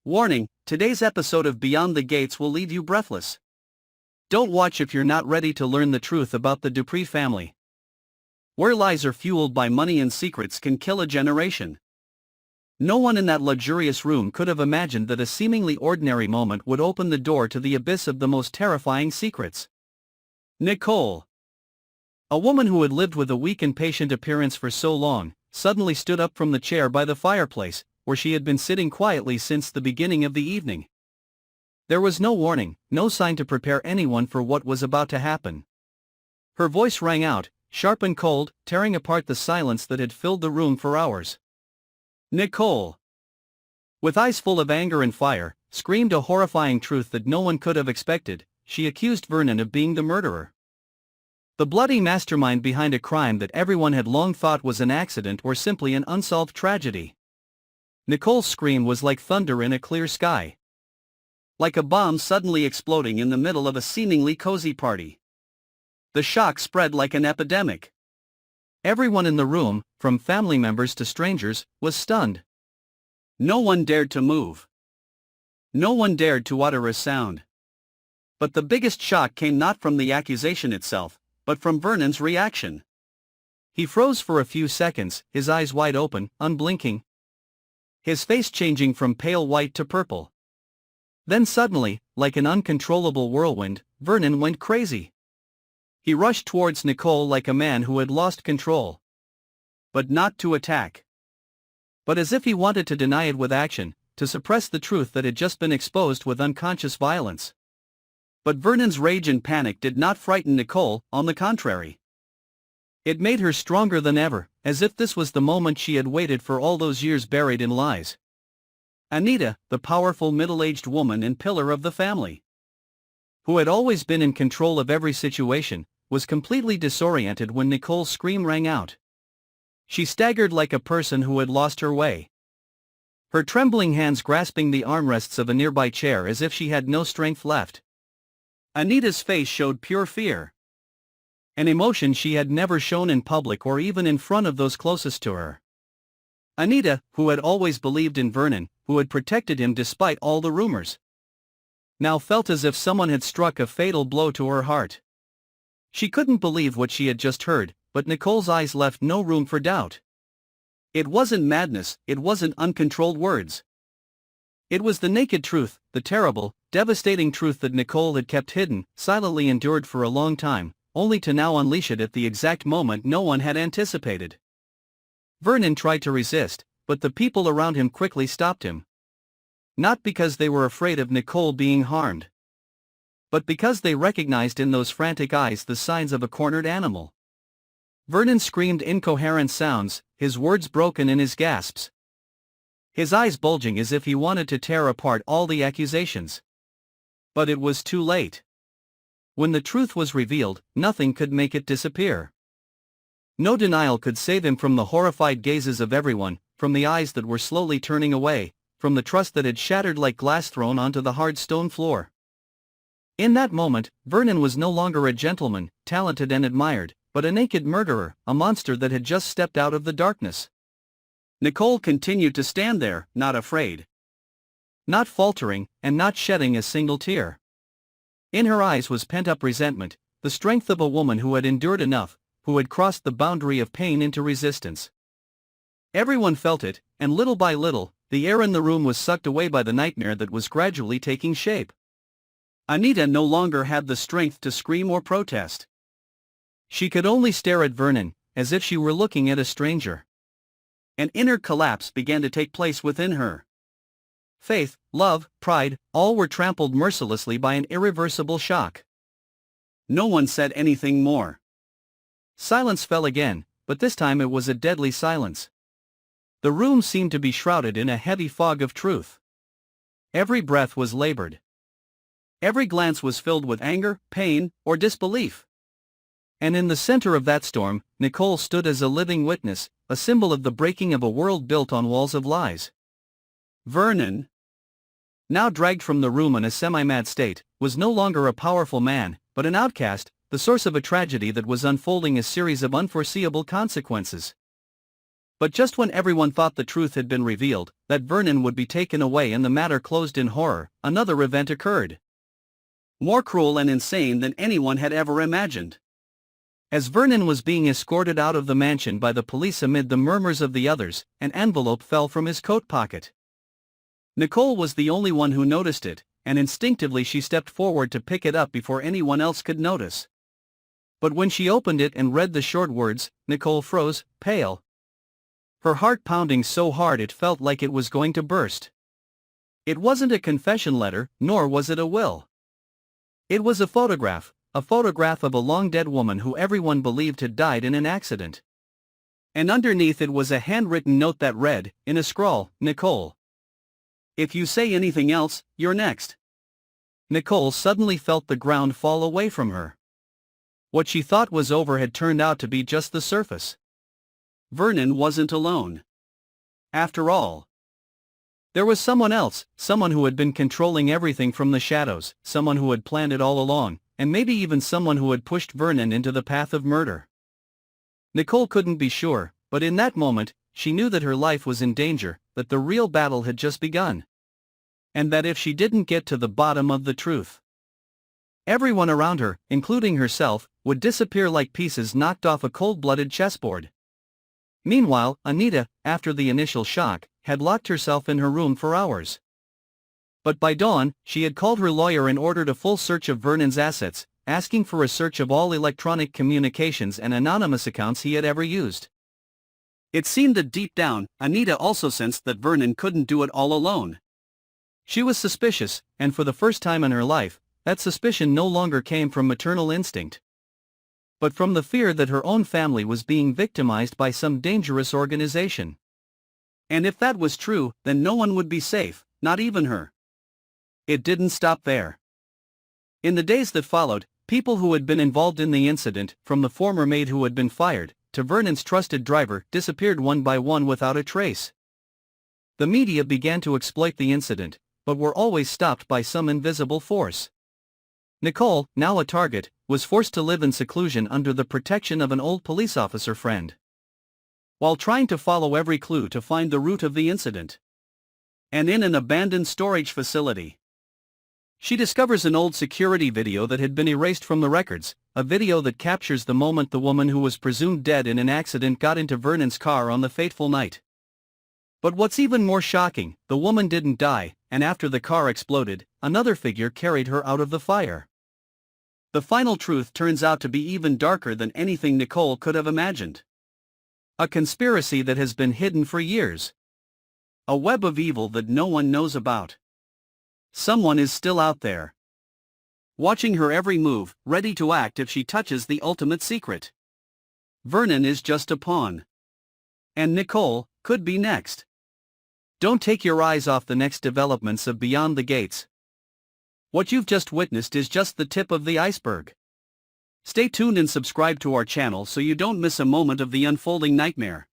Warning, today's episode of Beyond the Gates will leave you breathless. Don't watch if you're not ready to learn the truth about the Dupree family. Where lies are fueled by money and secrets can kill a generation. No one in that luxurious room could have imagined that a seemingly ordinary moment would open the door to the abyss of the most terrifying secrets. Nicole, a woman who had lived with a weak and patient appearance for so long, suddenly stood up from the chair by the fireplace, where she had been sitting quietly since the beginning of the evening. There was no warning, no sign to prepare anyone for what was about to happen. Her voice rang out, sharp and cold, tearing apart the silence that had filled the room for hours. Nicole, with eyes full of anger and fire, screamed a horrifying truth that no one could have expected. She accused Vernon of being the murderer. The bloody mastermind behind a crime that everyone had long thought was an accident or simply an unsolved tragedy. Nicole's scream was like thunder in a clear sky. Like a bomb suddenly exploding in the middle of a seemingly cozy party. The shock spread like an epidemic. Everyone in the room, from family members to strangers, was stunned. No one dared to move. No one dared to utter a sound. But the biggest shock came not from the accusation itself, but from Vernon's reaction. He froze for a few seconds, his eyes wide open, unblinking. His face changing from pale white to purple. Then suddenly, like an uncontrollable whirlwind, Vernon went crazy. He rushed towards Nicole like a man who had lost control. But not to attack. But as if he wanted to deny it with action, to suppress the truth that had just been exposed with unconscious violence. But Vernon's rage and panic did not frighten Nicole, on the contrary. It made her stronger than ever, as if this was the moment she had waited for all those years buried in lies. Anita, the powerful middle-aged woman and pillar of the family, who had always been in control of every situation, was completely disoriented when Nicole's scream rang out. She staggered like a person who had lost her way. Her trembling hands grasping the armrests of a nearby chair as if she had no strength left. Anita's face showed pure fear. An emotion she had never shown in public or even in front of those closest to her. Anita, who had always believed in Vernon, who had protected him despite all the rumors, now felt as if someone had struck a fatal blow to her heart. She couldn't believe what she had just heard, but Nicole's eyes left no room for doubt. It wasn't madness, it wasn't uncontrolled words. It was the naked truth, the terrible, devastating truth that Nicole had kept hidden, silently endured for a long time, only to now unleash it at the exact moment no one had anticipated. Vernon tried to resist, but the people around him quickly stopped him. Not because they were afraid of Nicole being harmed, but because they recognized in those frantic eyes the signs of a cornered animal. Vernon screamed incoherent sounds, his words broken in his gasps. His eyes bulging as if he wanted to tear apart all the accusations. But it was too late. When the truth was revealed, nothing could make it disappear. No denial could save him from the horrified gazes of everyone, from the eyes that were slowly turning away, from the trust that had shattered like glass thrown onto the hard stone floor. In that moment, Vernon was no longer a gentleman, talented and admired, but a naked murderer, a monster that had just stepped out of the darkness. Nicole continued to stand there, not afraid, not faltering, and not shedding a single tear. In her eyes was pent-up resentment, the strength of a woman who had endured enough, who had crossed the boundary of pain into resistance. Everyone felt it, and little by little, the air in the room was sucked away by the nightmare that was gradually taking shape. Anita no longer had the strength to scream or protest. She could only stare at Vernon, as if she were looking at a stranger. An inner collapse began to take place within her. Faith, love, pride, all were trampled mercilessly by an irreversible shock. No one said anything more. Silence fell again, but this time it was a deadly silence. The room seemed to be shrouded in a heavy fog of truth. Every breath was labored. Every glance was filled with anger, pain, or disbelief. And in the center of that storm, Nicole stood as a living witness, a symbol of the breaking of a world built on walls of lies. Vernon, now dragged from the room in a semi-mad state, was no longer a powerful man, but an outcast, the source of a tragedy that was unfolding a series of unforeseeable consequences. But just when everyone thought the truth had been revealed, that Vernon would be taken away and the matter closed in horror, another event occurred. More cruel and insane than anyone had ever imagined. As Vernon was being escorted out of the mansion by the police amid the murmurs of the others, an envelope fell from his coat pocket. Nicole was the only one who noticed it, and instinctively she stepped forward to pick it up before anyone else could notice. But when she opened it and read the short words, Nicole froze, pale. Her heart pounding so hard it felt like it was going to burst. It wasn't a confession letter, nor was it a will. It was a photograph of a long-dead woman who everyone believed had died in an accident. And underneath it was a handwritten note that read, in a scrawl, Nicole. If you say anything else, you're next. Nicole suddenly felt the ground fall away from her. What she thought was over had turned out to be just the surface. Vernon wasn't alone. After all, there was someone else, someone who had been controlling everything from the shadows, someone who had planned it all along, and maybe even someone who had pushed Vernon into the path of murder. Nicole couldn't be sure, but in that moment, she knew that her life was in danger, that the real battle had just begun. And that if she didn't get to the bottom of the truth, everyone around her, including herself, would disappear like pieces knocked off a cold-blooded chessboard. Meanwhile, Anita, after the initial shock, had locked herself in her room for hours. But by dawn, she had called her lawyer and ordered a full search of Vernon's assets, asking for a search of all electronic communications and anonymous accounts he had ever used. It seemed that deep down, Anita also sensed that Vernon couldn't do it all alone. She was suspicious, and for the first time in her life, that suspicion no longer came from maternal instinct, but from the fear that her own family was being victimized by some dangerous organization. And if that was true, then no one would be safe, not even her. It didn't stop there. In the days that followed, people who had been involved in the incident, from the former maid who had been fired, to Vernon's trusted driver, disappeared one by one without a trace. The media began to exploit the incident, but were always stopped by some invisible force. Nicole, now a target, was forced to live in seclusion under the protection of an old police officer friend, while trying to follow every clue to find the root of the incident. And in an abandoned storage facility, she discovers an old security video that had been erased from the records, a video that captures the moment the woman who was presumed dead in an accident got into Vernon's car on the fateful night. But what's even more shocking, the woman didn't die, and after the car exploded, another figure carried her out of the fire. The final truth turns out to be even darker than anything Nicole could have imagined. A conspiracy that has been hidden for years. A web of evil that no one knows about. Someone is still out there, watching her every move, ready to act if she touches the ultimate secret. Vernon is just a pawn. And Nicole could be next. Don't take your eyes off the next developments of Beyond the Gates. What you've just witnessed is just the tip of the iceberg. Stay tuned and subscribe to our channel so you don't miss a moment of the unfolding nightmare.